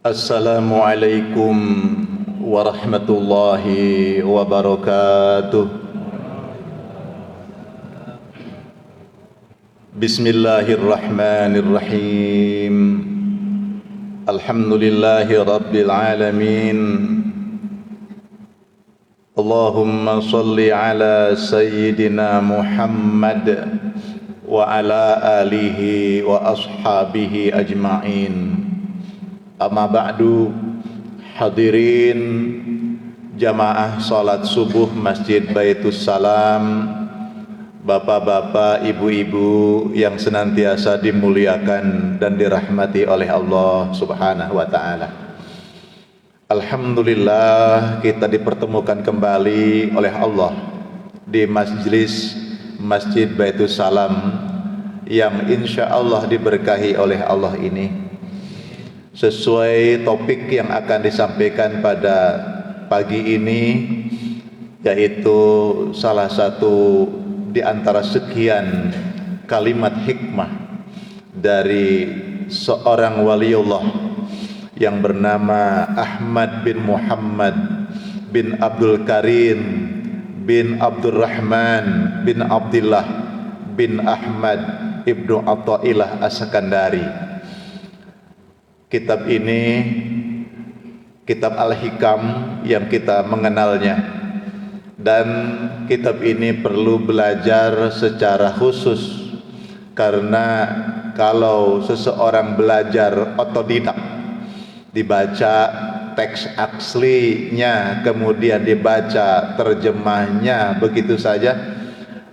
Assalamualaikum warahmatullahi wabarakatuh. Bismillahirrahmanirrahim. Alhamdulillahi rabbil alamin. Allahumma salli ala sayyidina Muhammad wa ala alihi wa ashabihi ajma'in. Amma ba'du, hadirin jamaah salat subuh Masjid Baitus Salam, bapak-bapak, ibu-ibu yang senantiasa dimuliakan dan dirahmati oleh Allah Subhanahu wa ta'ala. Alhamdulillah, kita dipertemukan kembali oleh Allah di majlis Masjid Baitus Salam yang insya Allah diberkahi oleh Allah ini, sesuai topik yang akan disampaikan pada pagi ini, yaitu salah satu di antara sekian kalimat hikmah dari seorang waliullah yang bernama Ahmad bin Muhammad bin Abdul Karim bin Abdurrahman bin Abdullah bin Ahmad ibnu Athaillah As-Sakandari. Kitab ini, kitab Al-Hikam yang kita mengenalnya, dan kitab ini perlu belajar secara khusus, karena kalau seseorang belajar otodidak, dibaca teks aslinya kemudian dibaca terjemahnya begitu saja,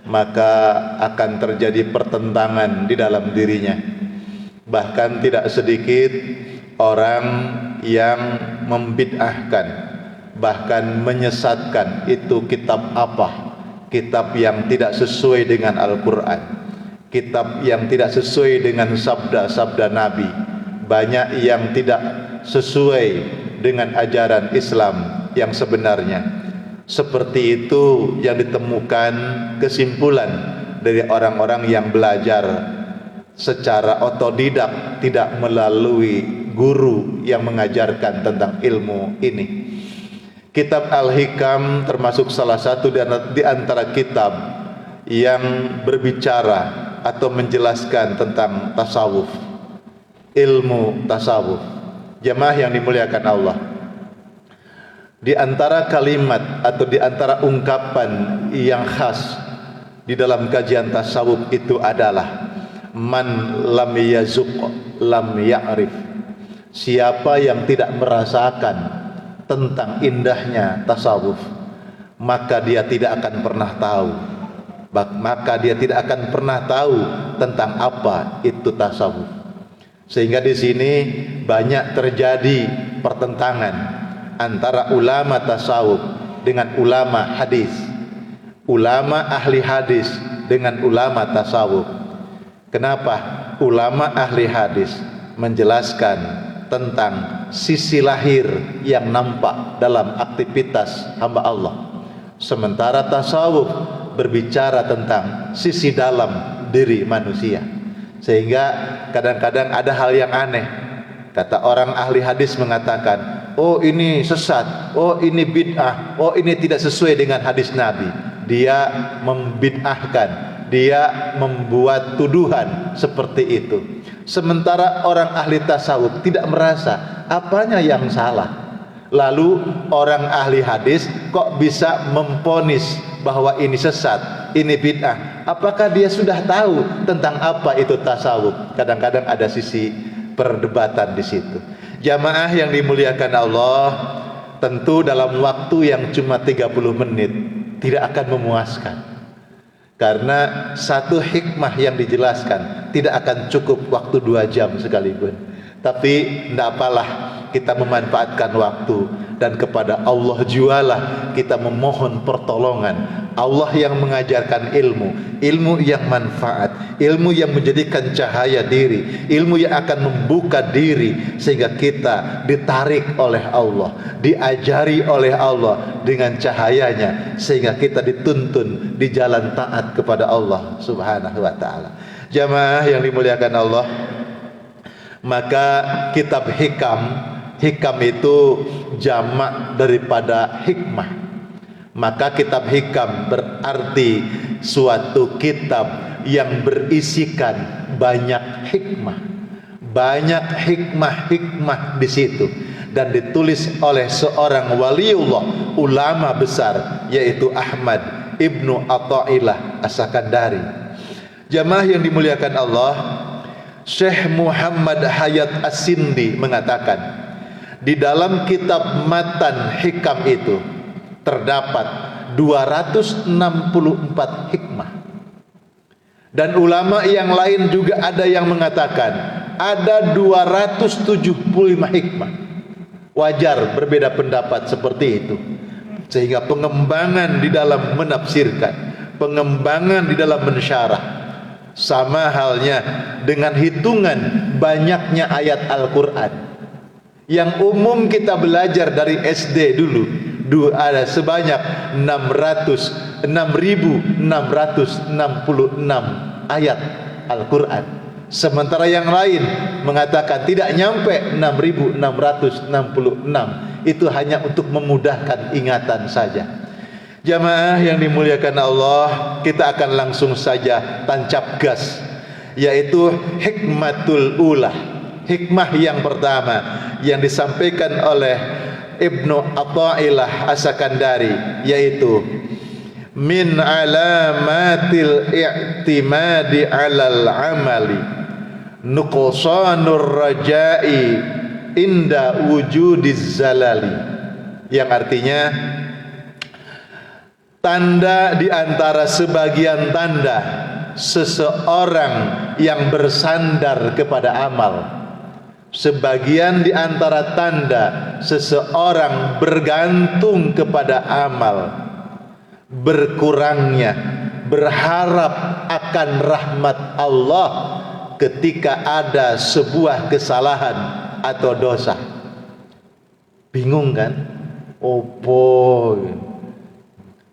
maka akan terjadi pertentangan di dalam dirinya. Bahkan tidak sedikit orang yang membid'ahkan, bahkan menyesatkan itu kitab apa, kitab yang tidak sesuai dengan Al-Quran, kitab yang tidak sesuai dengan sabda-sabda Nabi, banyak yang tidak sesuai dengan ajaran Islam yang sebenarnya. Seperti itu yang ditemukan kesimpulan dari orang-orang yang belajar secara otodidak, tidak melalui guru yang mengajarkan tentang ilmu ini. Kitab Al-Hikam termasuk salah satu di antara kitab yang berbicara atau menjelaskan tentang tasawuf, ilmu tasawuf. Jamaah yang dimuliakan Allah, di antara kalimat atau di antara ungkapan yang khas di dalam kajian tasawuf itu adalah man lam yazuq lam ya'rif. Siapa yang tidak merasakan tentang indahnya tasawuf, maka dia tidak akan pernah tahu, maka dia tidak akan pernah tahu tentang apa itu tasawuf. Sehingga di sini banyak terjadi pertentangan antara ulama tasawuf dengan ulama hadis, ulama ahli hadis dengan ulama tasawuf. Kenapa? Ulama ahli hadis menjelaskan tentang sisi lahir yang nampak dalam aktivitas hamba Allah, sementara tasawuf berbicara tentang sisi dalam diri manusia. Sehingga kadang-kadang ada hal yang aneh. Kata orang ahli hadis mengatakan, oh ini sesat, oh ini bid'ah, oh ini tidak sesuai dengan hadis Nabi. Dia membid'ahkan, dia membuat tuduhan seperti itu. Sementara orang ahli tasawuf tidak merasa apanya yang salah. Lalu orang ahli hadis kok bisa memponis bahwa ini sesat, ini bid'ah? Apakah dia sudah tahu tentang apa itu tasawuf? Kadang-kadang ada sisi perdebatan di situ. Jamaah yang dimuliakan Allah, tentu dalam waktu yang cuma 30 menit tidak akan memuaskan, karena satu hikmah yang dijelaskan tidak akan cukup waktu 2 jam sekalipun. Tapi tidak apalah, kita memanfaatkan waktu, dan kepada Allah jualah kita memohon pertolongan. Allah yang mengajarkan ilmu, ilmu yang manfaat, ilmu yang menjadikan cahaya diri, ilmu yang akan membuka diri sehingga kita ditarik oleh Allah, diajari oleh Allah dengan cahayanya, sehingga kita dituntun di jalan taat kepada Allah Subhanahu wa ta'ala. Jamaah yang dimuliakan Allah, maka kitab Hikam Hikam itu jamak daripada hikmah. Maka kitab hikam berarti suatu kitab yang berisikan banyak hikmah. Banyak hikmah-hikmah di situ, dan ditulis oleh seorang waliullah, ulama besar, yaitu Ahmad Ibnu Athaillah As-Sakandari. Jamaah yang dimuliakan Allah, Syekh Muhammad Hayat As-Sindi mengatakan, di dalam kitab matan hikam itu terdapat 264 hikmah. Dan ulama yang lain juga ada yang mengatakan ada 275 hikmah. Wajar berbeda pendapat seperti itu, sehingga pengembangan di dalam menafsirkan, pengembangan di dalam mensyarah, sama halnya dengan hitungan banyaknya ayat Al-Quran. Yang umum kita belajar dari SD dulu, ada sebanyak 6.666 ayat Al-Quran. Sementara yang lain mengatakan tidak nyampe 6.666. Itu hanya untuk memudahkan ingatan saja. Jamaah yang dimuliakan Allah, kita akan langsung saja tancap gas, yaitu hikmatul ula. Hikmah yang pertama yang disampaikan oleh Ibnu Athaillah As-Sakandari, yaitu min alamatil i'timadi alal amali nuqsanur raja'i inda wujudiz zalali, yang artinya tanda di antara sebagian tanda seseorang yang bersandar kepada amal, sebagian di antara tanda seseorang bergantung kepada amal, berkurangnya berharap akan rahmat Allah ketika ada sebuah kesalahan atau dosa. Bingung kan? Opo,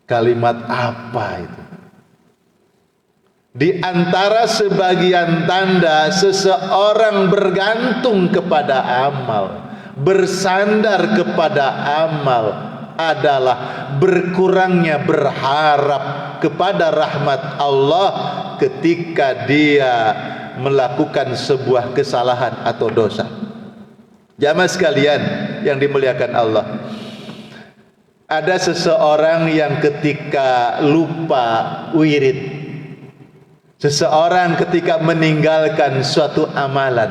kalimat apa itu? Di antara sebagian tanda seseorang bergantung kepada amal, bersandar kepada amal, adalah berkurangnya berharap kepada rahmat Allah ketika dia melakukan sebuah kesalahan atau dosa. Jamaah sekalian yang dimuliakan Allah, ada seseorang yang ketika lupa wirid, seseorang ketika meninggalkan suatu amalan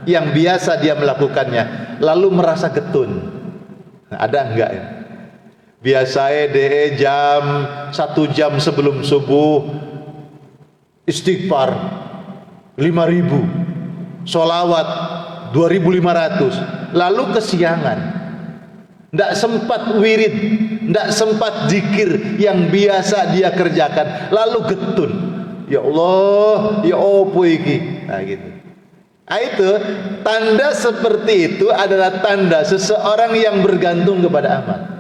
yang biasa dia melakukannya, lalu merasa getun. Ada enggak ya? Biasanya jam 1 jam sebelum subuh istighfar 5.000, sholawat 2.500, lalu kesiangan, tidak sempat wirid, tidak sempat zikir yang biasa dia kerjakan, lalu getun. Ya Allah, ya opo iki. Nah gitu. Nah, itu tanda seperti itu adalah tanda seseorang yang bergantung kepada amal.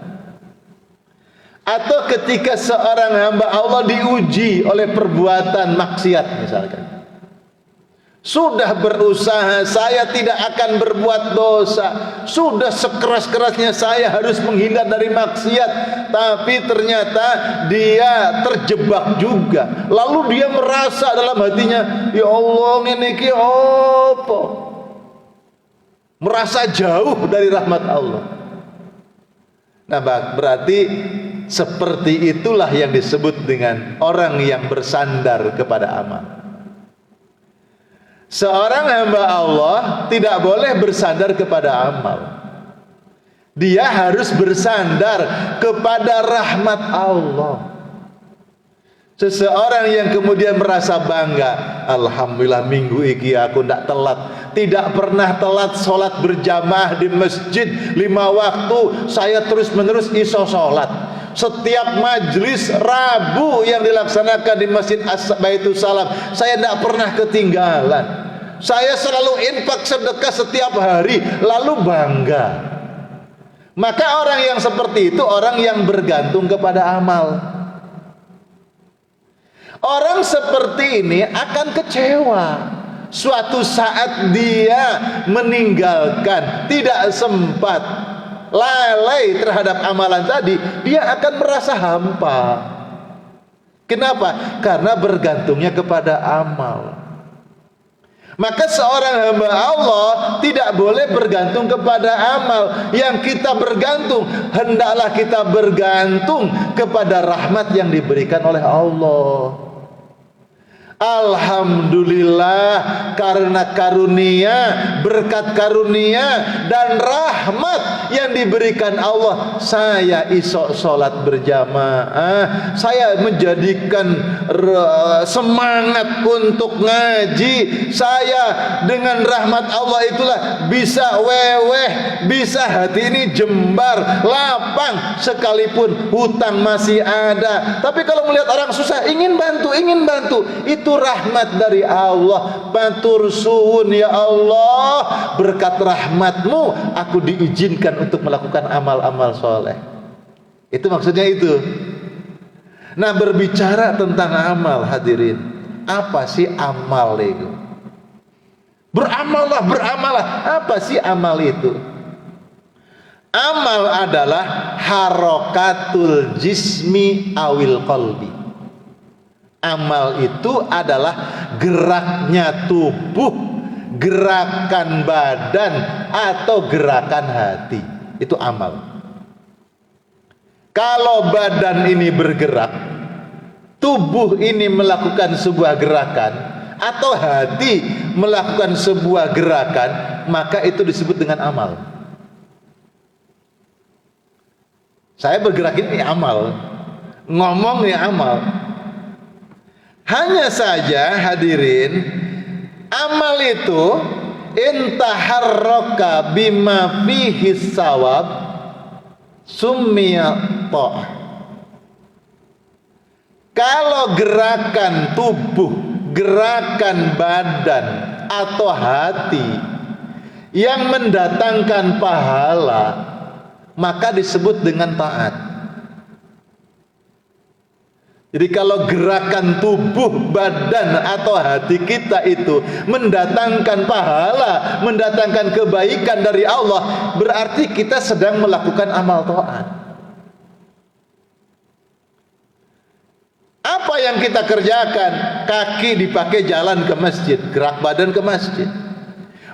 Atau ketika seorang hamba Allah diuji oleh perbuatan maksiat misalkan, sudah berusaha saya tidak akan berbuat dosa, sudah sekeras-kerasnya saya harus menghindar dari maksiat, tapi ternyata dia terjebak juga. Lalu dia merasa dalam hatinya, ya Allah ini ki apa? Merasa jauh dari rahmat Allah. Nah, berarti seperti itulah yang disebut dengan orang yang bersandar kepada amal. Seorang hamba Allah tidak boleh bersandar kepada amal. Dia harus bersandar kepada rahmat Allah. Seseorang yang kemudian merasa bangga, alhamdulillah minggu ini aku tidak telat, tidak pernah telat sholat berjamaah di masjid 5 waktu, saya terus menerus iso sholat. Setiap majlis Rabu yang dilaksanakan di Masjid Baitus Salam, saya tidak pernah ketinggalan. Saya selalu infak sedekah setiap hari, lalu bangga. Maka orang yang seperti itu orang yang bergantung kepada amal. Orang seperti ini akan kecewa suatu saat dia meninggalkan, tidak sempat, lalai terhadap amalan tadi, dia akan merasa hampa. Kenapa? Karena bergantungnya kepada amal. Maka seorang hamba Allah tidak boleh bergantung kepada amal. Yang kita bergantung, hendaklah kita bergantung kepada rahmat yang diberikan oleh Allah. Alhamdulillah, karena karunia, berkat karunia dan rahmat yang diberikan Allah, saya isok sholat berjamaah, saya menjadikan semangat untuk ngaji, saya dengan rahmat Allah itulah bisa weweh, bisa hati ini jembar, lapang, sekalipun hutang masih ada. Tapi kalau melihat orang susah, ingin bantu, itu rahmat dari Allah. Matur suwun ya Allah, berkat rahmatmu aku diizinkan untuk melakukan amal-amal soleh. Itu maksudnya itu. Nah, berbicara tentang amal, hadirin, apa sih amal itu? Beramallah, apa sih amal itu? Amal adalah harokatul jismi awil qalbi. Amal itu adalah geraknya tubuh, gerakan badan atau gerakan hati. Itu amal. Kalau badan ini bergerak, tubuh ini melakukan sebuah gerakan, atau hati melakukan sebuah gerakan, maka itu disebut dengan amal. Saya bergerak ini amal, ngomong ini amal. Hanya saja hadirin, amal itu intaharraka bima fihi sawab summiya ta'ah. Kalau gerakan tubuh, gerakan badan atau hati yang mendatangkan pahala, maka disebut dengan taat. Jadi kalau gerakan tubuh, badan atau hati kita itu mendatangkan pahala, mendatangkan kebaikan dari Allah, berarti kita sedang melakukan amal taat. Apa yang kita kerjakan? Kaki dipakai jalan ke masjid, gerak badan ke masjid.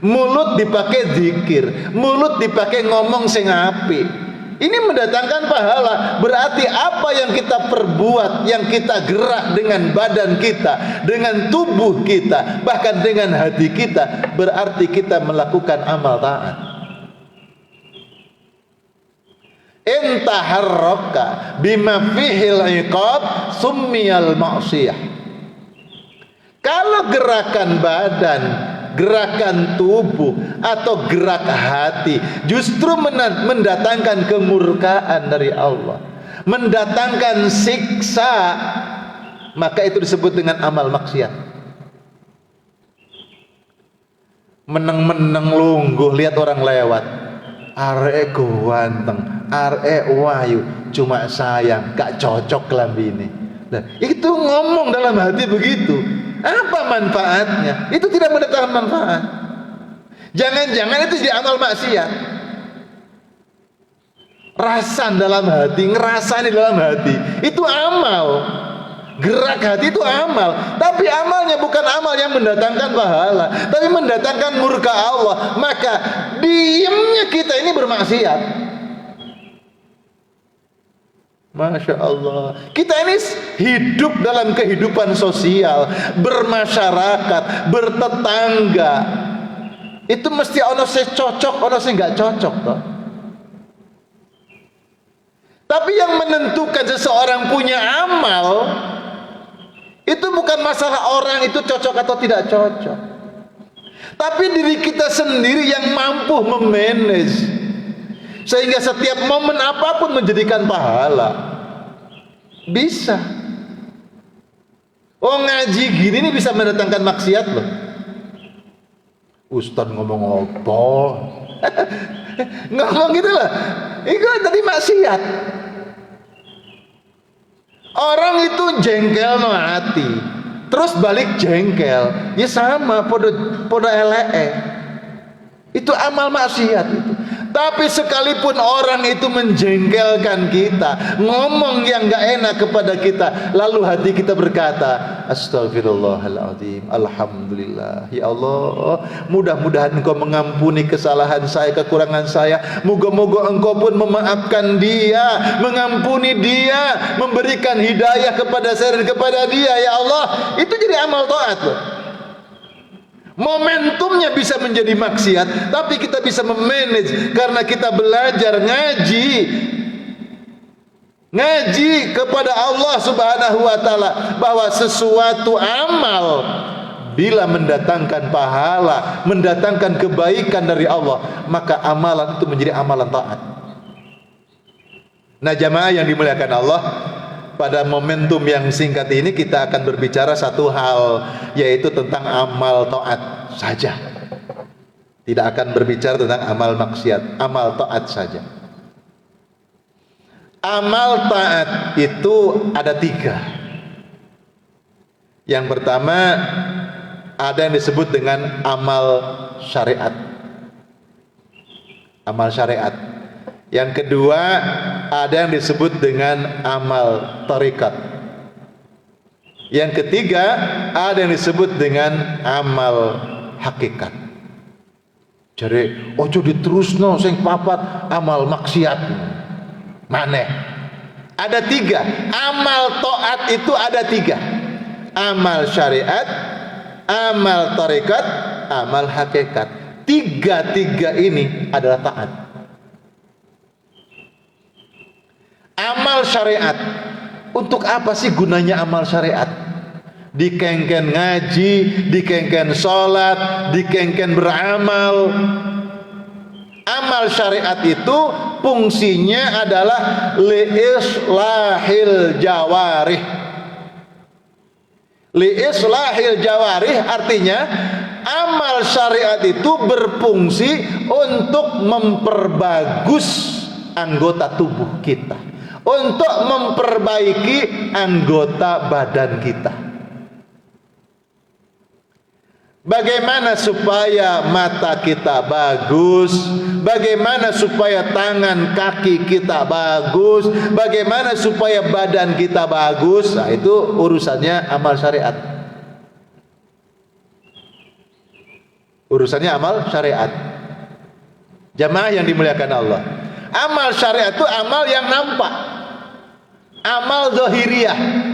Mulut dipakai zikir, mulut dipakai ngomong sing apik. Ini mendatangkan pahala. Berarti apa yang kita perbuat, yang kita gerak dengan badan kita, dengan tubuh kita, bahkan dengan hati kita, berarti kita melakukan amal taat. Intaharraka bima fihil iqab summiyal ma'siyah. Kalau gerakan badan, gerakan tubuh atau gerak hati justru mendatangkan kemurkaan dari Allah, mendatangkan siksa, maka itu disebut dengan amal maksiat. Meneng-meneng lungguh lihat orang lewat, arek ganteng, arek wayu, cuma sayang gak cocok kelambine. Nah, itu ngomong dalam hati begitu. Apa manfaatnya? Itu tidak mendatangkan manfaat. Jangan-jangan itu jadi amal maksiat. Rasan dalam hati, ngerasani dalam hati, itu amal. Gerak hati itu amal. Tapi amalnya bukan amal yang mendatangkan pahala, tapi mendatangkan murka Allah. Maka diamnya kita ini bermaksiat. Masya Allah, kita ini hidup dalam kehidupan sosial, bermasyarakat, bertetangga. Itu mesti ono se cocok, ono se nggak cocok toh. Tapi yang menentukan seseorang punya amal itu bukan masalah orang itu cocok atau tidak cocok, tapi diri kita sendiri yang mampu memanage sehingga setiap momen apapun menjadikan pahala. Bisa. Oh, ngaji gini ini bisa mendatangkan maksiat loh. Ustaz ngomong apa? Ngomong gitu loh. Itu tadi maksiat. Orang itu jengkel no hati, terus balik jengkel, ya sama podo eleke. Itu amal maksiat itu. Tapi sekalipun orang itu menjengkelkan kita, ngomong yang gak enak kepada kita, lalu hati kita berkata, astagfirullahaladzim, alhamdulillah, ya Allah, mudah-mudahan Engkau mengampuni kesalahan saya, kekurangan saya. Moga-moga Engkau pun memaafkan dia, mengampuni dia, memberikan hidayah kepada saya dan kepada dia, ya Allah. Itu jadi amal taat loh. Momentumnya bisa menjadi maksiat, tapi kita bisa memanage karena kita belajar ngaji kepada Allah Subhanahu wa taala, bahwa sesuatu amal bila mendatangkan pahala, mendatangkan kebaikan dari Allah, maka amalan itu menjadi amalan taat. Nah, jamaah yang dimuliakan Allah, pada momentum yang singkat ini kita akan berbicara satu hal, yaitu tentang amal taat saja. Tidak akan berbicara tentang amal maksiat, amal taat saja. Amal taat itu ada 3. Yang pertama, ada yang disebut dengan amal syariat. Amal syariat. Yang kedua, ada yang disebut dengan amal tarikat. Yang ketiga, ada yang disebut dengan amal hakikat. Jadi ojo diterusno sing papat amal maksiat. Maneh. Ada 3. Amal taat itu ada 3. Amal syariat, amal tarikat, amal hakikat. 3 ini adalah taat. Amal syariat, untuk apa sih gunanya amal syariat? Dikengken ngaji, dikengken sholat, dikengken beramal. Amal syariat itu fungsinya adalah liislahil jawarih. Liislahil jawarih artinya amal syariat itu berfungsi untuk memperbagus anggota tubuh kita, untuk memperbaiki anggota badan kita. Bagaimana supaya mata kita bagus, bagaimana supaya tangan kaki kita bagus, bagaimana supaya badan kita bagus. Nah, itu urusannya amal syariat. Urusannya amal syariat. Jamaah yang dimuliakan Allah, amal syariat itu amal yang nampak, amal zahiriyah.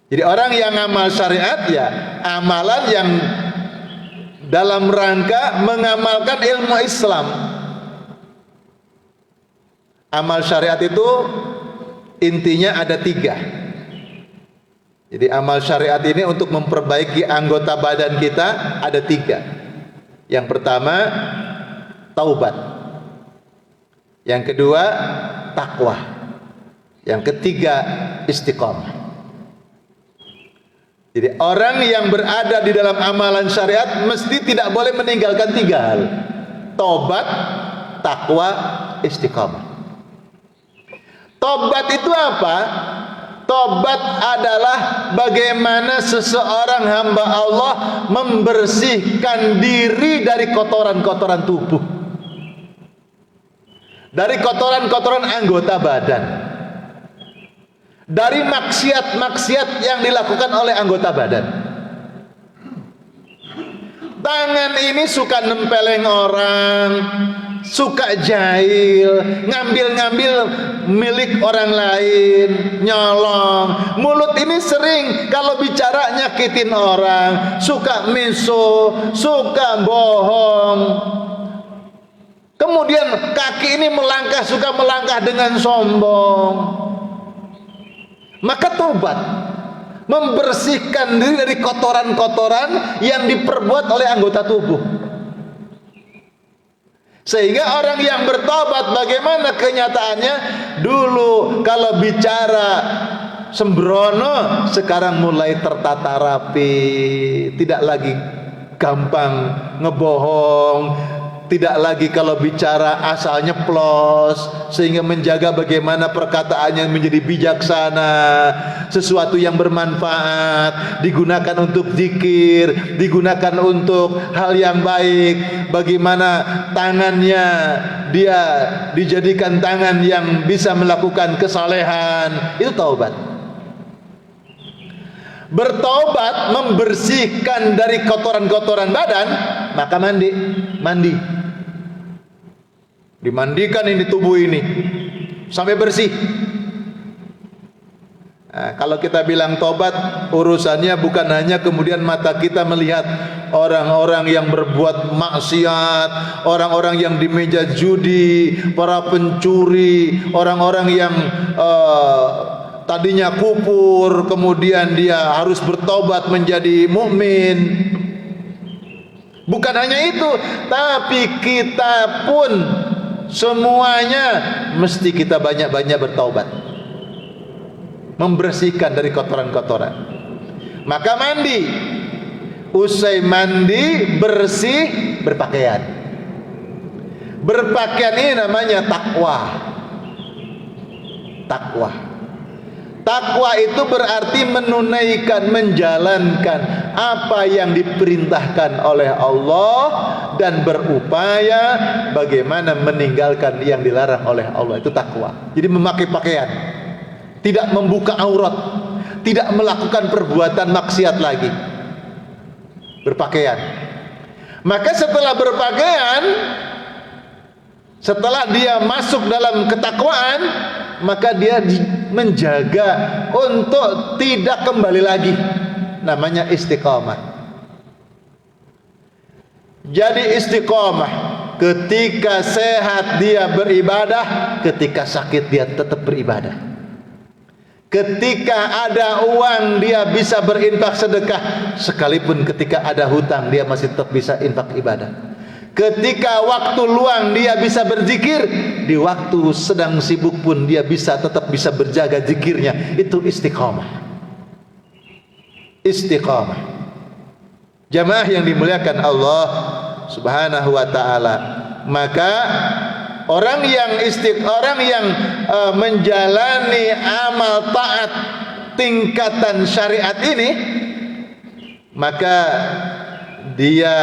Jadi orang yang amal syariat ya amalan yang dalam rangka mengamalkan ilmu Islam. Amal syariat itu intinya ada 3. Jadi amal syariat ini untuk memperbaiki anggota badan kita ada 3. Yang pertama, taubat. Yang kedua, takwa. Yang ketiga, istiqamah. Jadi orang yang berada di dalam amalan syariat mesti tidak boleh meninggalkan 3 hal: taubat, takwa, istiqamah. Taubat itu apa? Taubat adalah bagaimana seseorang hamba Allah membersihkan diri dari kotoran-kotoran tubuh, dari kotoran-kotoran anggota badan, dari maksiat-maksiat yang dilakukan oleh anggota badan. Tangan ini suka nempeleng orang, suka jahil, ngambil-ngambil milik orang lain, nyolong. Mulut ini sering kalau bicara nyakitin orang, suka miso, suka bohong. Kemudian kaki ini melangkah, suka melangkah dengan sombong. Maka taubat, membersihkan diri dari kotoran-kotoran yang diperbuat oleh anggota tubuh. Sehingga orang yang bertobat, bagaimana kenyataannya? Dulu kalau bicara sembrono, sekarang mulai tertata rapi, tidak lagi gampang ngebohong, tidak lagi kalau bicara asal nyeplos, sehingga menjaga bagaimana perkataannya menjadi bijaksana, sesuatu yang bermanfaat, digunakan untuk zikir, digunakan untuk hal yang baik. Bagaimana tangannya dia dijadikan tangan yang bisa melakukan kesalehan, itu taubat. Bertaubat membersihkan dari kotoran-kotoran badan, maka mandi, dimandikan ini tubuh ini sampai bersih. Nah, kalau kita bilang taubat, urusannya bukan hanya kemudian mata kita melihat orang-orang yang berbuat maksiat, orang-orang yang di meja judi, para pencuri, orang-orang yang tadinya kufur, kemudian dia harus bertobat menjadi mukmin. Bukan hanya itu, tapi kita pun semuanya mesti kita banyak-banyak bertaubat, membersihkan dari kotoran-kotoran. Maka mandi, usai mandi bersih, berpakaian. Berpakaian ini namanya takwa. Takwa itu berarti menunaikan, menjalankan apa yang diperintahkan oleh Allah dan berupaya bagaimana meninggalkan yang dilarang oleh Allah. Itu takwa. Jadi memakai pakaian, tidak membuka aurat, tidak melakukan perbuatan maksiat lagi. Berpakaian. Maka setelah berpakaian, setelah dia masuk dalam ketakwaan, maka dia menjaga untuk tidak kembali lagi. Namanya istiqamah. Jadi istiqamah, ketika sehat dia beribadah, ketika sakit dia tetap beribadah. Ketika ada uang dia bisa berinfak sedekah, sekalipun ketika ada hutang dia masih tetap bisa infak ibadah. Ketika waktu luang dia bisa berzikir, di waktu sedang sibuk pun dia tetap bisa berjaga zikirnya. Itu istiqamah. Istiqamah. Jamaah yang dimuliakan Allah Subhanahu wa taala. Maka orang yang menjalani amal taat tingkatan syariat ini, maka dia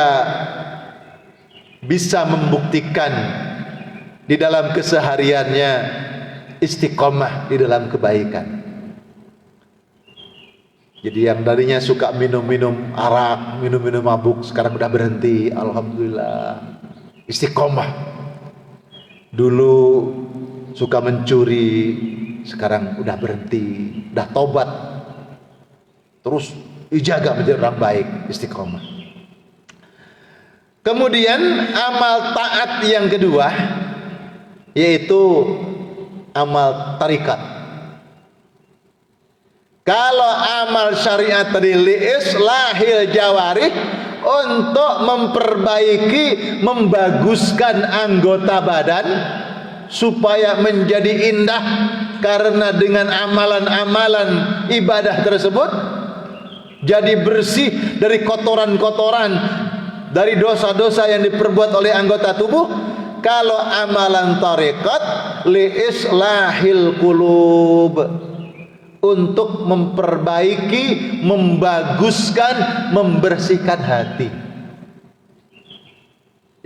bisa membuktikan di dalam kesehariannya istiqomah di dalam kebaikan. Jadi yang darinya suka minum-minum arak, minum-minum mabuk, sekarang udah berhenti, alhamdulillah. Istiqomah. Dulu suka mencuri, sekarang udah berhenti, udah tobat. Terus dijaga menjadi orang baik, istiqomah. Kemudian amal taat yang kedua yaitu amal tarikat. Kalau amal syariat tadi liislahil jawarih, untuk memperbaiki, membaguskan anggota badan supaya menjadi indah, karena dengan amalan-amalan ibadah tersebut jadi bersih dari kotoran-kotoran, dari dosa-dosa yang diperbuat oleh anggota tubuh. Kalau amalan tarekat liislahil qulub, untuk memperbaiki, membaguskan, membersihkan hati.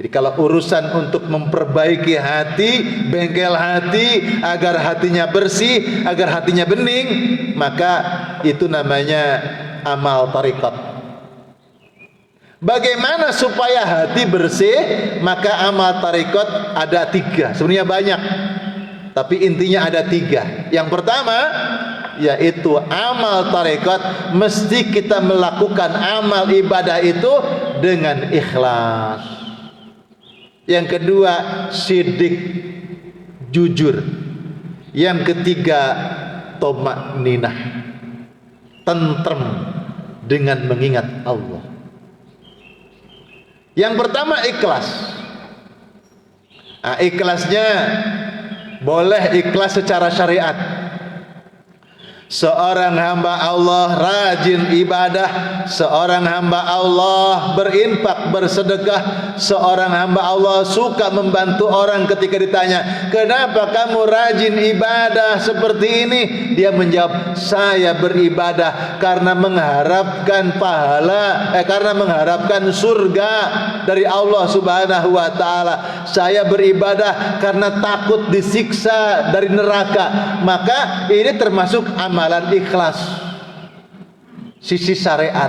Jadi kalau urusan untuk memperbaiki hati, bengkel hati, agar hatinya bersih, agar hatinya bening, maka itu namanya amal tarekat. Bagaimana supaya hati bersih? Maka amal tarekat ada 3. Sebenarnya banyak, tapi intinya ada 3. Yang pertama yaitu amal tarekat, mesti kita melakukan amal ibadah itu dengan ikhlas. Yang kedua sidik, jujur. Yang ketiga thama'ninah, tentrem dengan mengingat Allah. Yang pertama ikhlas. Nah, ikhlasnya boleh ikhlas secara syariat. Seorang hamba Allah rajin ibadah, seorang hamba Allah berinfak, bersedekah, seorang hamba Allah suka membantu orang. Ketika ditanya, kenapa kamu rajin ibadah seperti ini? Dia menjawab, saya beribadah karena mengharapkan pahala, karena mengharapkan surga dari Allah Subhanahu wa Ta'ala. Saya beribadah karena takut disiksa dari neraka. Maka ini termasuk amalan ikhlas, sisi syariat,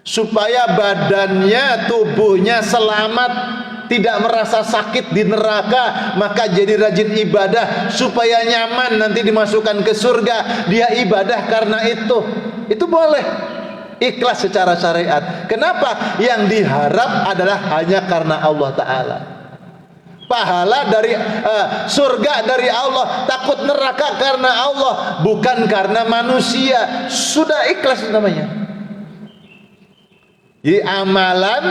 supaya badannya, tubuhnya selamat, tidak merasa sakit di neraka. Maka jadi rajin ibadah supaya nyaman nanti dimasukkan ke surga. Dia ibadah karena itu boleh, ikhlas secara syariat. Kenapa? Yang diharap adalah hanya karena Allah Ta'ala, pahala dari surga dari Allah, takut neraka karena Allah, bukan karena manusia. Sudah ikhlas namanya. Jadi amalan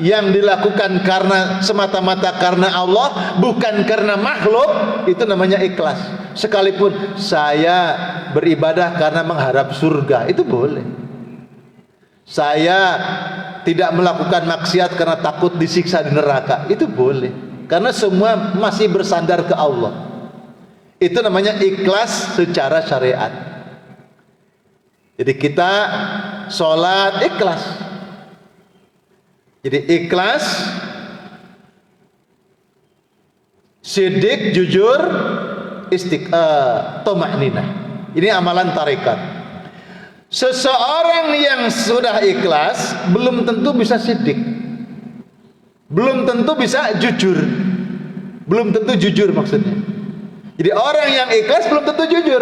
yang dilakukan karena semata-mata karena Allah, bukan karena makhluk, itu namanya ikhlas. Sekalipun saya beribadah karena mengharap surga, itu boleh. Saya tidak melakukan maksiat karena takut disiksa di neraka, itu boleh. Karena semua masih bersandar ke Allah. Itu namanya ikhlas secara syariat. Jadi kita sholat ikhlas. Jadi ikhlas, sidik, jujur, toma'ninah. Ini amalan tarekat. Seseorang yang sudah ikhlas belum tentu bisa sidik, belum tentu bisa jujur. Belum tentu jujur maksudnya. Jadi orang yang ikhlas belum tentu jujur.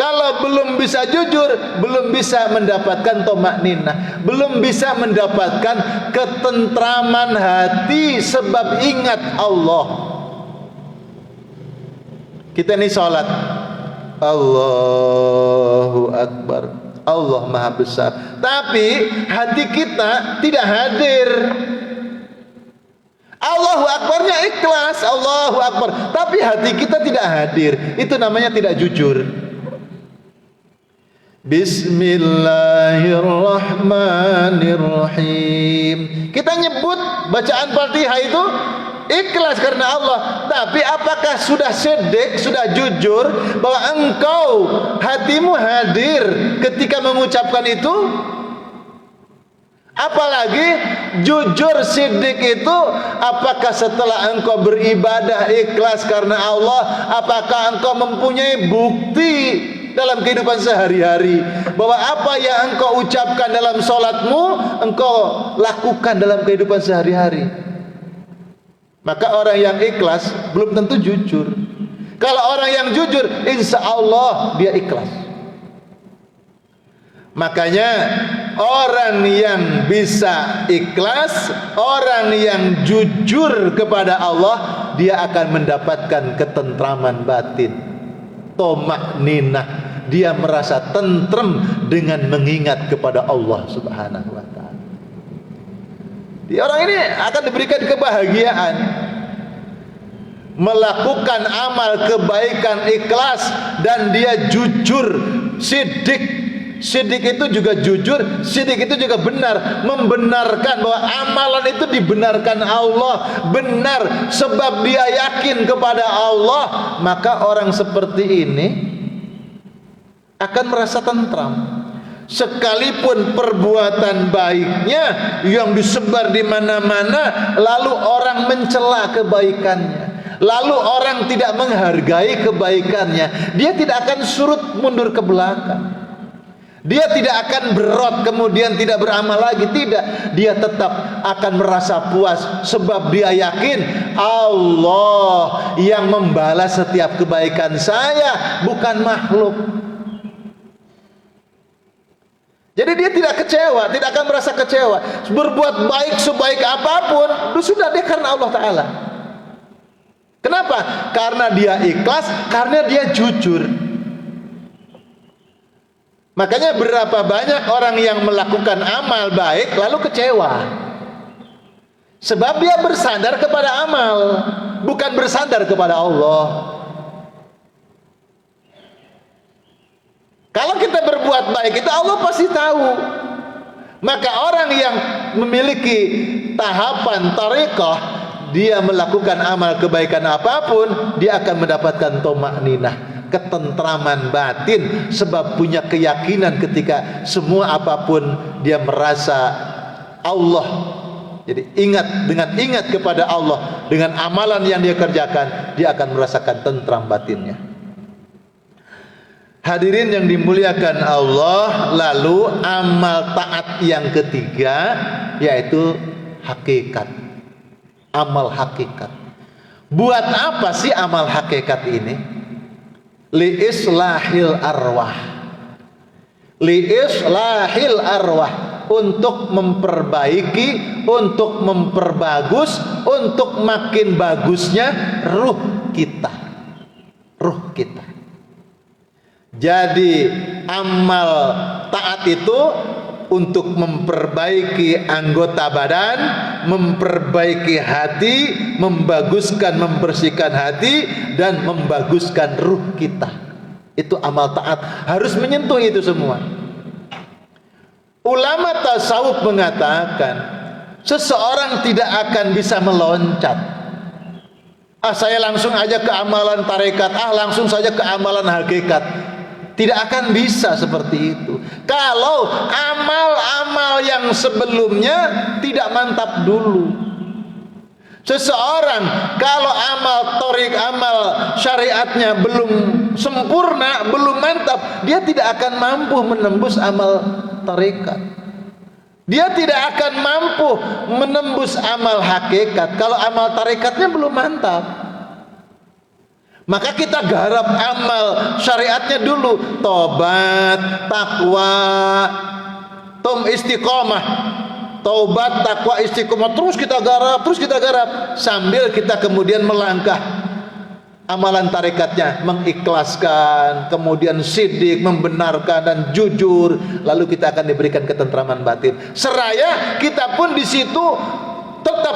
Kalau belum bisa jujur, belum bisa mendapatkan toma'ninah, belum bisa mendapatkan ketentraman hati sebab ingat Allah. Kita ini sholat, Allahu Akbar, Allah Maha Besar, tapi hati kita tidak hadir. Allahu Akbarnya ikhlas, Allahu Akbar, tapi hati kita tidak hadir. Itu namanya tidak jujur. Bismillahirrahmanirrahim. Kita nyebut bacaan Fatihah itu ikhlas karena Allah, tapi apakah sudah sedek, sudah jujur bahwa engkau hatimu hadir ketika mengucapkan itu? Apalagi jujur sidik itu, apakah setelah engkau beribadah ikhlas karena Allah, apakah engkau mempunyai bukti dalam kehidupan sehari-hari bahwa apa yang engkau ucapkan dalam sholatmu engkau lakukan dalam kehidupan sehari-hari? Maka orang yang ikhlas belum tentu jujur. Kalau orang yang jujur, insya Allah dia ikhlas. Makanya orang yang bisa ikhlas, orang yang jujur kepada Allah, dia akan mendapatkan ketentraman batin, toma'ninah. Dia merasa tentrem dengan mengingat kepada Allah Subhanahu wa Ta'ala. Orang ini akan diberikan kebahagiaan, melakukan amal kebaikan ikhlas, dan dia jujur, sidik. Sidik itu juga jujur, sidik itu juga benar, membenarkan bahwa amalan itu dibenarkan Allah, benar sebab dia yakin kepada Allah. Maka orang seperti ini akan merasa tentram. Sekalipun perbuatan baiknya yang disebar di mana-mana, lalu orang mencela kebaikannya, lalu orang tidak menghargai kebaikannya, dia tidak akan surut mundur ke belakang. Dia tidak akan berot kemudian tidak beramal lagi, tidak. Dia tetap akan merasa puas sebab dia yakin Allah yang membalas setiap kebaikan saya, bukan makhluk. Jadi dia tidak kecewa, tidak akan merasa kecewa. Berbuat baik sebaik apapun, sudah dia karena Allah Ta'ala. Kenapa? Karena dia ikhlas, karena dia jujur. Makanya berapa banyak orang yang melakukan amal baik lalu kecewa, sebab dia bersandar kepada amal, bukan bersandar kepada Allah. Kalau kita berbuat baik itu Allah pasti tahu. Maka orang yang memiliki tahapan tarekah, dia melakukan amal kebaikan apapun, dia akan mendapatkan tumakninah, ketentraman batin, sebab punya keyakinan ketika semua apapun dia merasa Allah. Jadi ingat kepada Allah, dengan amalan yang dia kerjakan, dia akan merasakan tentram batinnya. Hadirin yang dimuliakan Allah, lalu amal taat yang ketiga yaitu hakikat. Amal hakikat. Buat apa sih amal hakikat ini? Li islahil arwah. Li islahil arwah, untuk memperbaiki, untuk memperbagus, untuk makin bagusnya ruh kita. Ruh kita. Jadi amal taat itu untuk memperbaiki anggota badan, memperbaiki hati, membaguskan, membersihkan hati, dan membaguskan ruh kita. Itu amal taat, harus menyentuh itu semua. Ulama tasawuf mengatakan seseorang tidak akan bisa meloncat. Saya langsung aja ke amalan tarekat, langsung saja ke amalan hakikat. Tidak akan bisa seperti itu kalau amal-amal yang sebelumnya tidak mantap dulu. Seseorang kalau amal syariatnya belum sempurna, belum mantap, dia tidak akan mampu menembus amal tarekat. Dia tidak akan mampu menembus amal hakikat kalau amal tarekatnya belum mantap. Maka kita garap amal syariatnya dulu, tobat, takwa, istiqomah, tobat, takwa, istiqomah, terus kita garap, sambil kita kemudian melangkah amalan tarekatnya, mengikhlaskan, kemudian sidik, membenarkan dan jujur, lalu kita akan diberikan ketentraman batin. Seraya kita pun di situ tetap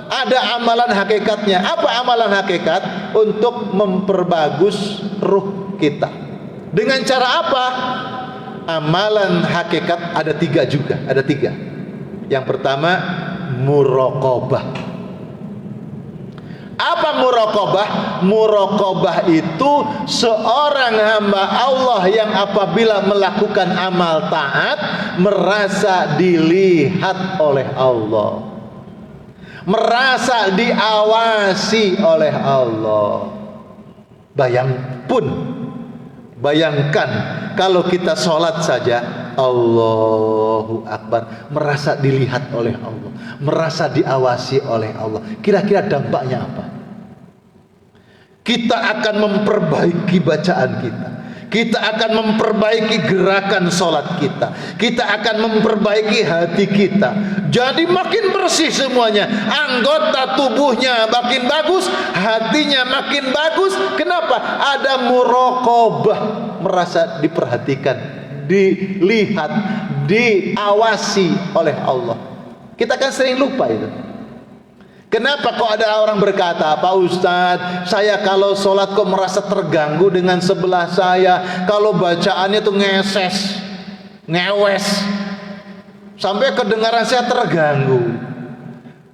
ada amalan hakikatnya. Apa amalan hakikat? Untuk memperbagus ruh kita. Dengan cara apa? Amalan hakikat ada tiga juga. Ada tiga. Yang pertama, muraqabah. Apa muraqabah? Muraqabah itu seorang hamba Allah yang apabila melakukan amal taat merasa dilihat oleh Allah, merasa diawasi oleh Allah. Bayangkan kalau kita sholat saja, Allahu Akbar, merasa dilihat oleh Allah, merasa diawasi oleh Allah. Kira-kira dampaknya apa? Kita akan memperbaiki bacaan kita, kita akan memperbaiki gerakan sholat kita, kita akan memperbaiki hati kita. Jadi makin bersih semuanya, anggota tubuhnya makin bagus, hatinya makin bagus. Kenapa? Ada muraqabah, merasa diperhatikan, dilihat, diawasi oleh Allah. Kita kan sering lupa itu. Kenapa kok ada orang berkata, Pak Ustadz, saya kalau sholat kok merasa terganggu dengan sebelah saya, kalau bacaannya tuh ngewes, sampai kedengaran saya terganggu.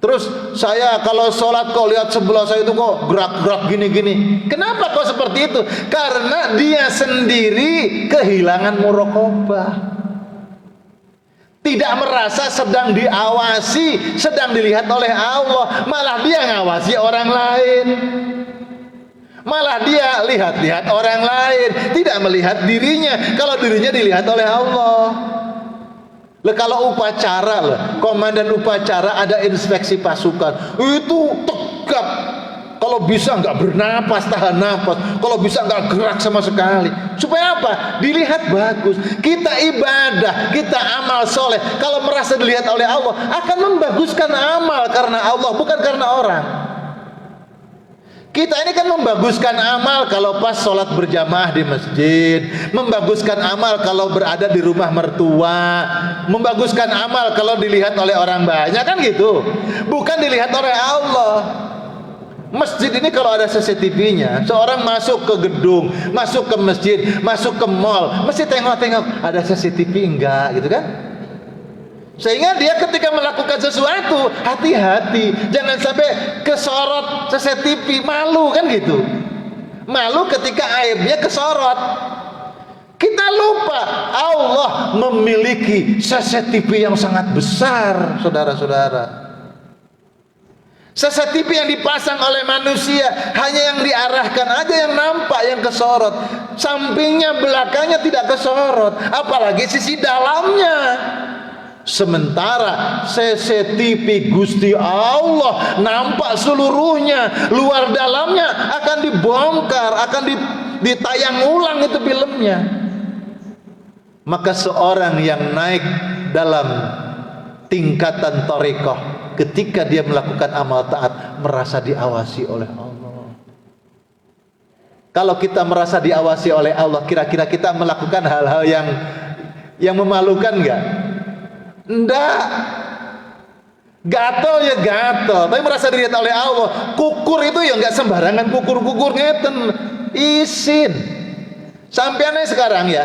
Terus saya kalau sholat kok lihat sebelah saya itu kok gerak-gerak gini-gini. Kenapa kok seperti itu? Karena dia sendiri kehilangan muraqabah, tidak merasa sedang diawasi, sedang dilihat oleh Allah. Malah dia ngawasi orang lain, malah dia lihat-lihat orang lain, tidak melihat dirinya. Kalau dirinya dilihat oleh Allah. Kalau upacara, komandan upacara ada inspeksi pasukan, itu tegap. Kalau bisa nggak bernapas, tahan napas. Kalau bisa nggak gerak sama sekali. Supaya apa? Dilihat bagus. Kita ibadah, kita amal soleh, kalau merasa dilihat oleh Allah, akan membaguskan amal karena Allah, bukan karena orang. Kita ini kan membaguskan amal kalau pas sholat berjamaah di masjid, membaguskan amal kalau berada di rumah mertua, membaguskan amal kalau dilihat oleh orang banyak, kan gitu. Bukan dilihat oleh Allah. Masjid ini kalau ada CCTV-nya, seorang masuk ke gedung, masuk ke masjid, masuk ke mall, mesti tengok-tengok ada CCTV enggak gitu kan? Sehingga dia ketika melakukan sesuatu hati-hati, jangan sampai kesorot CCTV, malu kan gitu. Malu ketika aibnya kesorot. Kita lupa Allah memiliki CCTV yang sangat besar, saudara-saudara. CCTV yang dipasang oleh manusia hanya yang diarahkan aja yang nampak, yang kesorot. Sampingnya, belakangnya tidak kesorot, apalagi sisi dalamnya. Sementara CCTV Gusti Allah nampak seluruhnya, luar dalamnya akan dibongkar, akan ditayang ulang itu filmnya. Maka seorang yang naik dalam tingkatan thariqah, ketika dia melakukan amal taat, merasa diawasi oleh Allah. Kalau kita merasa diawasi oleh Allah, kira-kira kita melakukan hal-hal yang memalukan enggak? Enggak. Gatel ya gatel, tapi merasa dilihat oleh Allah. Kukur itu ya enggak sembarangan kukur-kukur ngeten. Isin. Sampeannya sekarang ya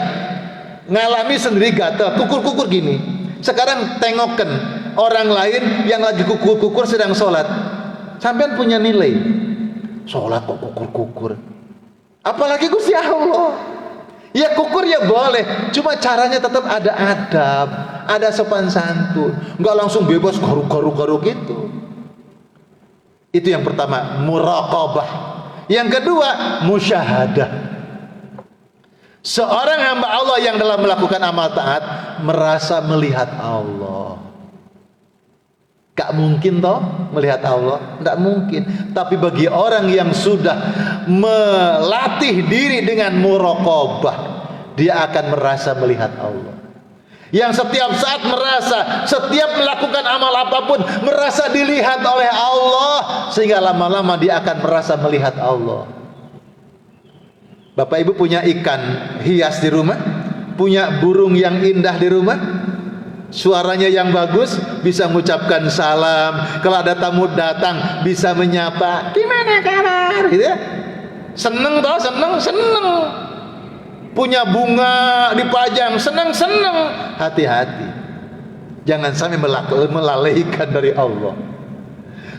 ngalami sendiri gatel, kukur-kukur gini. Sekarang tengoken orang lain yang lagi kukur-kukur sedang sholat, sampean punya nilai sholat kok kukur-kukur, apalagi Gusti Allah. Ya kukur ya boleh, cuma caranya tetap ada adab, ada sopan santun, nggak langsung bebas garu-garu gitu. Itu yang pertama, muraqabah. Yang kedua, musyahadah. Seorang hamba Allah yang dalam melakukan amal taat merasa melihat Allah. Gak mungkin toh melihat Allah, gak mungkin. Tapi bagi orang yang sudah melatih diri dengan muraqabah, dia akan merasa melihat Allah. Yang setiap saat merasa, setiap melakukan amal apapun merasa dilihat oleh Allah, sehingga lama-lama dia akan merasa melihat Allah. Bapak Ibu punya ikan hias di rumah, punya burung yang indah di rumah, suaranya yang bagus, bisa mengucapkan salam, kalau ada tamu datang bisa menyapa, gimana kabar, gitu ya. Seneng toh, seneng. Punya bunga dipajang, seneng. Hati-hati, jangan sampai melalaikan dari Allah.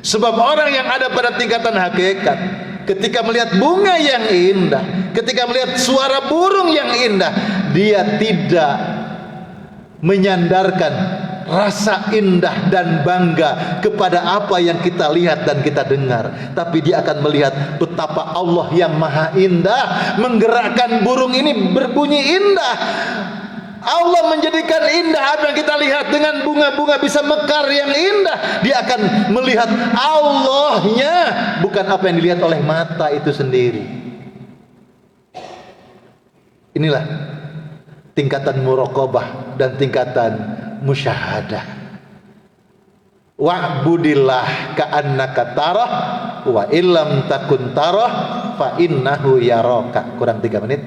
Sebab orang yang ada pada tingkatan hakikat, ketika melihat bunga yang indah, ketika melihat suara burung yang indah, dia tidak menyandarkan rasa indah dan bangga kepada apa yang kita lihat dan kita dengar, tapi dia akan melihat betapa Allah yang maha indah menggerakkan burung ini berbunyi indah. Allah menjadikan indah apa yang kita lihat, dengan bunga-bunga bisa mekar yang indah. Dia akan melihat Allahnya, bukan apa yang dilihat oleh mata itu sendiri. Inilah tingkatan muraqabah dan tingkatan musyahadah. Wa'budillah ka'annaka tarah wa illam takun tarah fa innahu yaraka. Kurang 3 menit.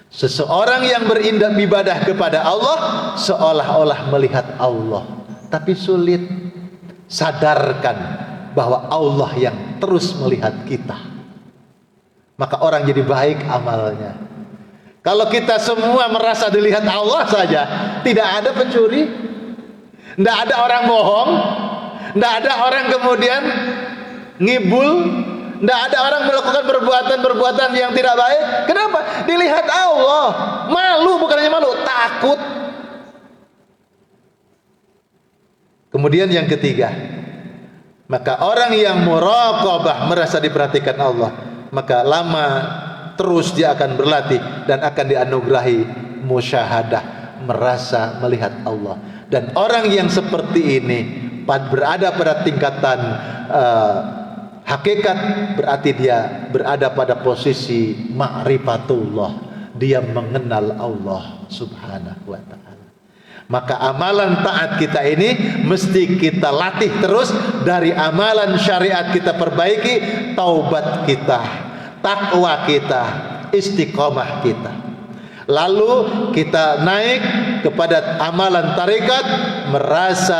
Seseorang yang beribadah kepada Allah seolah-olah melihat Allah, tapi sulit sadarkan bahwa Allah yang terus melihat kita. Maka orang jadi baik amalnya. Kalau kita semua merasa dilihat Allah saja, tidak ada pencuri, tidak ada orang bohong, tidak ada orang kemudian ngibul, tidak ada orang melakukan perbuatan-perbuatan yang tidak baik. Kenapa? Dilihat Allah. Malu, bukan hanya malu, takut. Kemudian yang ketiga, maka orang yang muraqabah merasa diperhatikan Allah, maka lama terus dia akan berlatih dan akan dianugerahi musyahadah, merasa melihat Allah. Dan orang yang seperti ini berada pada tingkatan hakikat, berarti dia berada pada posisi ma'rifatullah. Dia mengenal Allah subhanahu wa ta'ala. Maka amalan taat kita ini mesti kita latih terus. Dari amalan syariat kita perbaiki, taubat kita, takwa kita, istiqomah kita. Lalu kita naik kepada amalan tarekat, merasa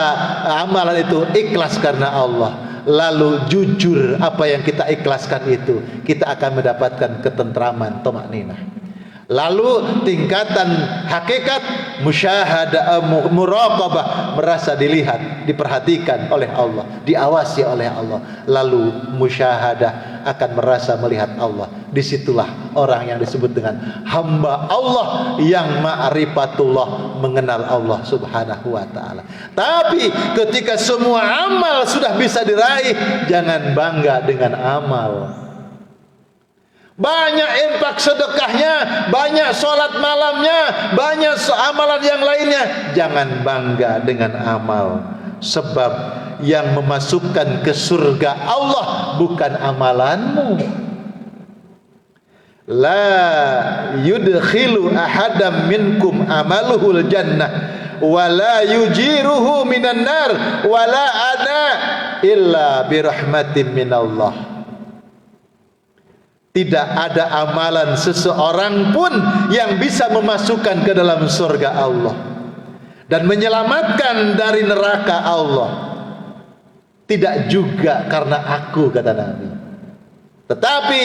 amalan itu ikhlas karena Allah. lalu jujur apa yang kita ikhlaskan itu, kita akan mendapatkan ketentraman, tumakninah. Lalu tingkatan hakikat musyahadah, muraqabah, merasa dilihat, diperhatikan oleh Allah, diawasi oleh Allah. Lalu musyahadah, akan merasa melihat Allah. Disitulah orang yang disebut dengan hamba Allah yang ma'rifatullah, mengenal Allah subhanahu wa ta'ala. Tapi ketika semua amal sudah bisa diraih, jangan bangga dengan amal. Banyak infak sedekahnya, banyak sholat malamnya, banyak amalan yang lainnya. Jangan bangga dengan amal, sebab yang memasukkan ke surga Allah bukan amalanmu. La yudkhilu ahadam minkum amaluhul jannah wala yujiruhu minan nar wala ana illa birahmatin minallah. Tidak ada amalan seseorang pun yang bisa memasukkan ke dalam surga Allah dan menyelamatkan dari neraka Allah. Tidak juga karena aku, kata Nabi, tetapi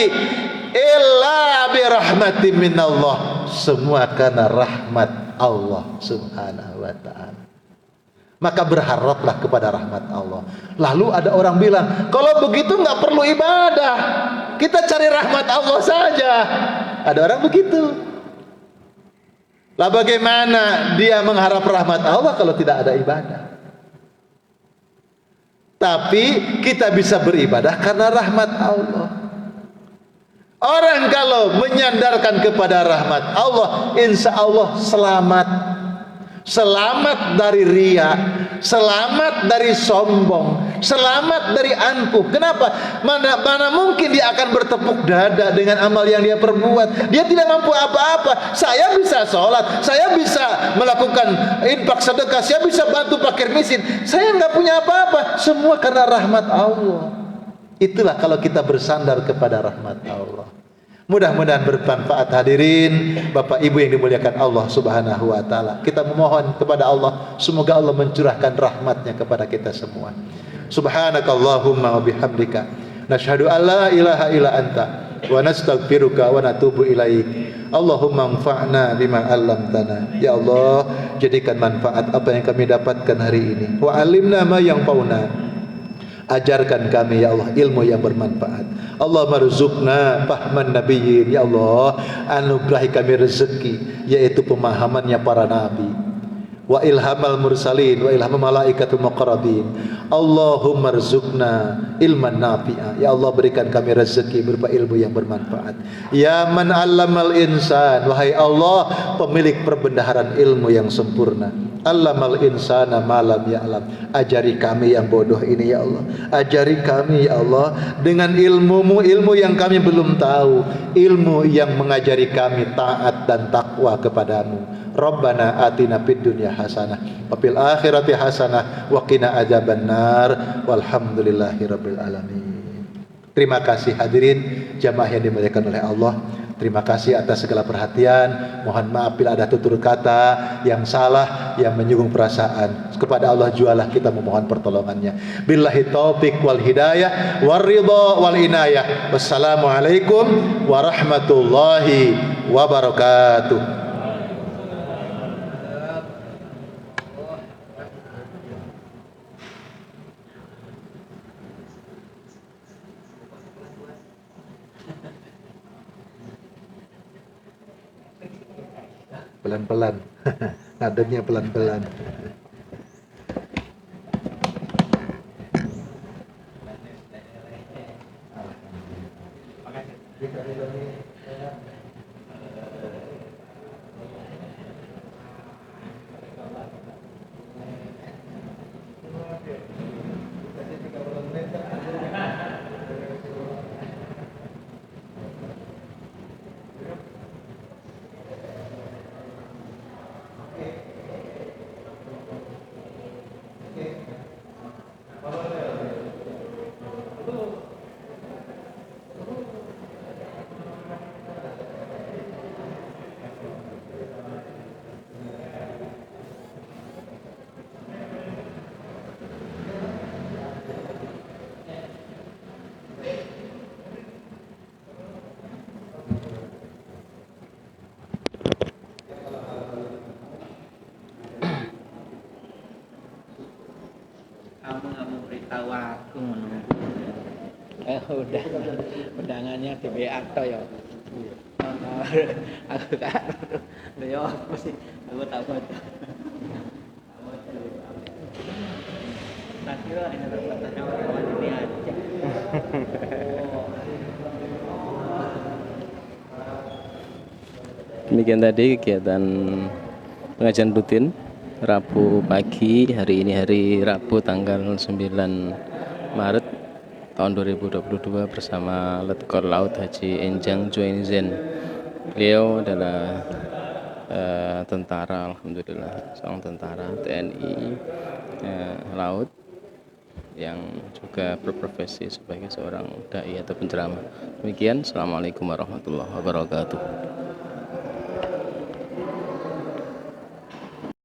illa birahmatin minallah, semua karena rahmat Allah subhanahu wa ta'ala. Maka berharaplah kepada rahmat Allah. Lalu ada orang bilang, kalau begitu nggak perlu ibadah, kita cari rahmat Allah saja. Ada orang begitu. Lah bagaimana dia mengharap rahmat Allah kalau tidak ada ibadah? Tapi kita bisa beribadah karena rahmat Allah. Orang kalau menyandarkan kepada rahmat Allah, insya Allah selamat. Selamat dari riya, selamat dari sombong, selamat dari angkuh. Kenapa? Mana mungkin dia akan bertepuk dada dengan amal yang dia perbuat. Dia tidak mampu apa-apa. Saya bisa sholat, saya bisa melakukan infak sedekah, saya bisa bantu fakir miskin. Saya nggak punya apa-apa. Semua karena rahmat Allah. Itulah kalau kita bersandar kepada rahmat Allah. Mudah-mudahan bermanfaat hadirin, Bapak Ibu yang dimuliakan Allah subhanahu wa ta'ala. Kita memohon kepada Allah, semoga Allah mencurahkan rahmatnya kepada kita semua. Subhanakallahumma wa bihamdika, nashhadu an la ilaha illa anta, wa nastaghfiruka wa natubu ilaik. Allahumma anfa'na bima 'allamtana. Ya Allah, jadikan manfaat apa yang kami dapatkan hari ini. Wa 'allimna ma yanfa'una. Ajarkan kami ya Allah ilmu yang bermanfaat. Allah marzuqna fahman nabiyyin. Ya Allah, anugerahi kami rezeki, yaitu pemahamannya para nabi. Wa ilhamal mursalin wa ilhamal malaikatul muqarrabin. Allahumma rzuqna ilman nafi'a. Ya Allah, berikan kami rezeki berupa ilmu yang bermanfaat. Ya man 'allamal insan, wahai Allah pemilik perbendaharaan ilmu yang sempurna. Allamal insana malam ya'lam. Ajari kami yang bodoh ini ya Allah. Ajari kami ya Allah dengan ilmu-Mu, ilmu yang kami belum tahu, ilmu yang mengajari kami taat dan takwa kepadamu. Rabbana atina fid dunya hasanah wa fil akhirati hasanah wa qina adzabannar walhamdulillahi rabbil alamin. Terima kasih hadirin jamaah yang dimuliakan oleh Allah. Terima kasih atas segala perhatian. Mohon maaf bila ada tutur kata yang salah, yang menyinggung perasaan. Kepada Allah jualah kita memohon pertolongannya. Billahi taufik wal hidayah war ridha wal inayah. Wassalamualaikum warahmatullahi wabarakatuh. Pelan-pelan, nadanya pelan-pelan. nggak memberitahu aku ngono. Udah undangannya di WA toh ya. Aku kan udah ya apa sih aku tak baca. Tak kira ini terbatasnya orang ini aja. Demikian tadi kegiatan pengajian rutin Rabu pagi. Hari ini hari Rabu tanggal 9 Maret tahun 2022 bersama Letkol Laut Haji Enjang Joinzen. Beliau adalah tentara, alhamdulillah, seorang tentara TNI Laut yang juga berprofesi sebagai seorang dai atau penceramah. Demikian, assalamualaikum warahmatullahi wabarakatuh.